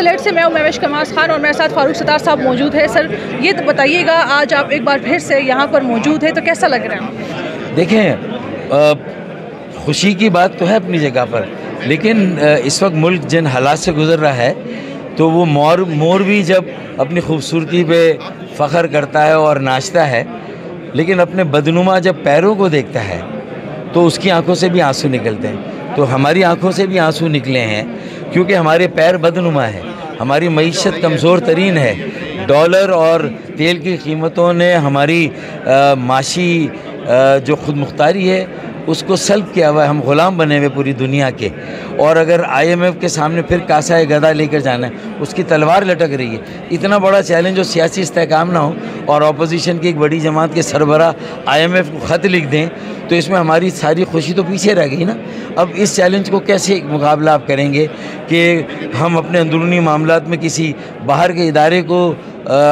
News से मैं हूं महवेश कमास खान और मेरे साथ फारूक सत्तार साहब मौजूद है। सर ये तो बताइएगा, आज आप एक बार फिर से यहाँ पर मौजूद है तो कैसा लग रहा है? देखें, खुशी की बात तो है अपनी जगह पर, लेकिन इस वक्त मुल्क जिन हालात से गुजर रहा है तो वो मोर भी जब अपनी खूबसूरती पे फ़ख्र करता है और नाचता है, लेकिन अपने बदनुमा जब पैरों को देखता है तो उसकी आंखों से भी आंसू निकलते हैं। तो हमारी आंखों से भी आंसू निकले हैं क्योंकि हमारे पैर बदनुमा हैं, हमारी मईशत कमज़ोर तरीन है। डॉलर और तेल की कीमतों ने हमारी माशी जो खुद मुख्तारी है उसको सल्ब किया हुआ है। हम ग़ुलाम बने हुए पूरी दुनिया के, और अगर IMF के सामने फिर कासा गदा लेकर जाना है, उसकी तलवार लटक रही है। इतना बड़ा चैलेंज और सियासी इस्तेहकाम ना हो और अपोजिशन की एक बड़ी जमात के सरबरा IMF को ख़त लिख दें तो इसमें हमारी सारी खुशी तो पीछे रह गई ना। अब इस चैलेंज को कैसे मुकाबला आप करेंगे कि हम अपने अंदरूनी मामलात में किसी बाहर के इदारे को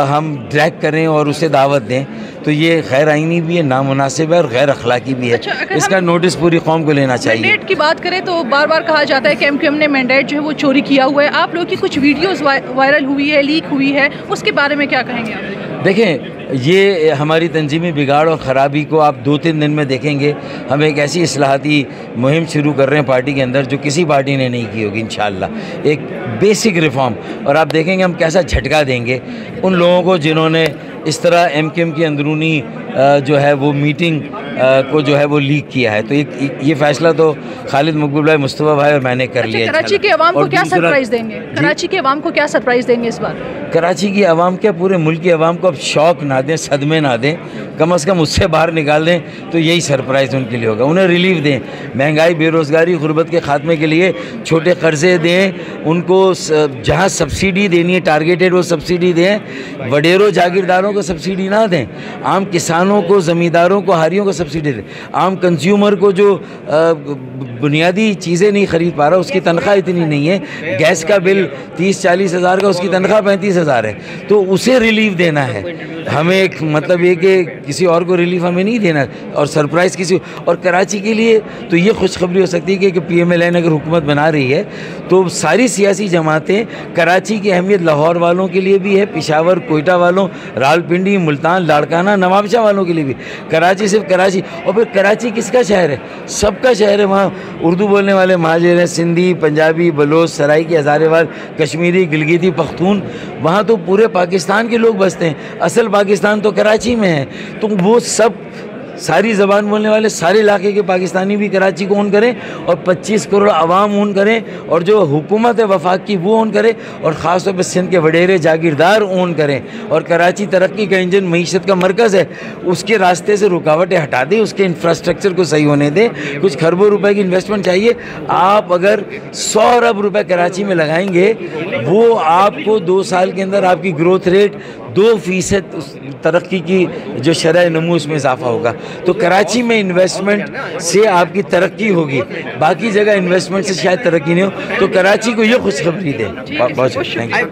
हम ड्रैग करें और उसे दावत दें, तो ये गैर आइनी भी है, नामुनासिब है और गैर अखलाकी भी है। अच्छा, इसका नोटिस पूरी कौम को लेना चाहिए। मैंडेट की बात करें तो बार बार कहा जाता है कि MQM ने मैंडेट जो है वो चोरी किया हुआ है। आप लोगों की कुछ वीडियोस वायरल हुई है, लीक हुई है, उसके बारे में क्या कहेंगे आप? देखें, ये हमारी तंजीमी बिगाड़ और ख़राबी को आप 2-3 दिन में देखेंगे। हम एक ऐसी इस्लाहाती मुहिम शुरू कर रहे हैं पार्टी के अंदर जो किसी पार्टी ने नहीं की होगी इंशाअल्लाह। एक बेसिक रिफॉर्म, और आप देखेंगे हम कैसा झटका देंगे उन लोगों को जिन्होंने इस तरह MQM की अंदरूनी जो है वो मीटिंग को जो है वो लीक किया है। तो ये फ़ैसला तो खालिद मकबूल भाई, मुस्तफ़ा भाई और मैंने कर लिया। कराची के अवाम को क्या सरप्राइज़ देंगे? कराची के अवाम को क्या सरप्राइज़ देंगे इस बार? कराची की आवाम क्या, पूरे मुल्क की आवाम को अब शौक ना दें, सदमे ना दें, कम से कम उससे बाहर निकाल दें तो यही सरप्राइज़ उनके लिए होगा। उन्हें रिलीफ दें, महंगाई, बेरोज़गारी, गुर्बत के ख़ात्मे के लिए छोटे कर्ज़े दें, उनको जहाँ सब्सिडी देनी है टारगेटेड वो सब्सिडी दें, वडेरों जागीरदारों को सब्सिडी ना दें, आम किसानों को, ज़मींदारों को, हारियों को सब्सिडी दें। आम कंज्यूमर को जो बुनियादी चीज़ें नहीं ख़रीद पा रहा, उसकी तनख्वाह इतनी नहीं है, गैस का बिल 30-40 हज़ार का, उसकी तनख्वाह 35 हज़ार है, तो उसे रिलीफ देना है हमें। एक मतलब ये कि किसी और को रिलीफ हमें नहीं देना और सरप्राइज़ किसी। और कराची के लिए तो ये खुशखबरी हो सकती है कि PMLN अगर हुकूमत बना रही है तो सारी सियासी जमातें, कराची की अहमियत लाहौर वालों के लिए भी है, पेशावर, कोयटा वालों, रावलपिंडी, मुल्तान, लाड़काना, नवाबशाह वालों के लिए भी। कराची सिर्फ कराची, और फिर कराची किसका शहर है? सबका शहर है। वहाँ उर्दू बोलने वाले महाजर हैं, सिंधी, पंजाबी, बलोच, सराइकी, हज़ारेवाल, कश्मीरी, गिलगिती, पख्तून, वहाँ तो पूरे पाकिस्तान के लोग बसते हैं। असल पाकिस्तान तो कराची में है, तो वो सब सारी ज़बान बोलने वाले सारे इलाके के पाकिस्तानी भी कराची को ओन करें और 25 करोड़ आवाम ओन करें, और जो हुकूमत है वफाक की वो ओन करें, और ख़ास तौर पर सिंध के वडेरे जागीरदार ओन करें। और कराची तरक्की का इंजन, मईशत का मरकज़ है, उसके रास्ते से रुकावटें हटा दें, उसके इंफ्रास्ट्रक्चर को सही होने दें। कुछ खरबों रुपए की इन्वेस्टमेंट चाहिए। आप अगर 100 अरब रुपए कराची में लगाएंगे, वो आपको 2 साल के अंदर आपकी ग्रोथ रेट 2% तरक्की की जो शरह नमू उसमें इजाफा होगा। तो कराची में इन्वेस्टमेंट से आपकी तरक्की होगी, बाकी जगह इन्वेस्टमेंट से शायद तरक्की नहीं हो। तो कराची को ये खुशखबरी दें। बहुत थैंक यू।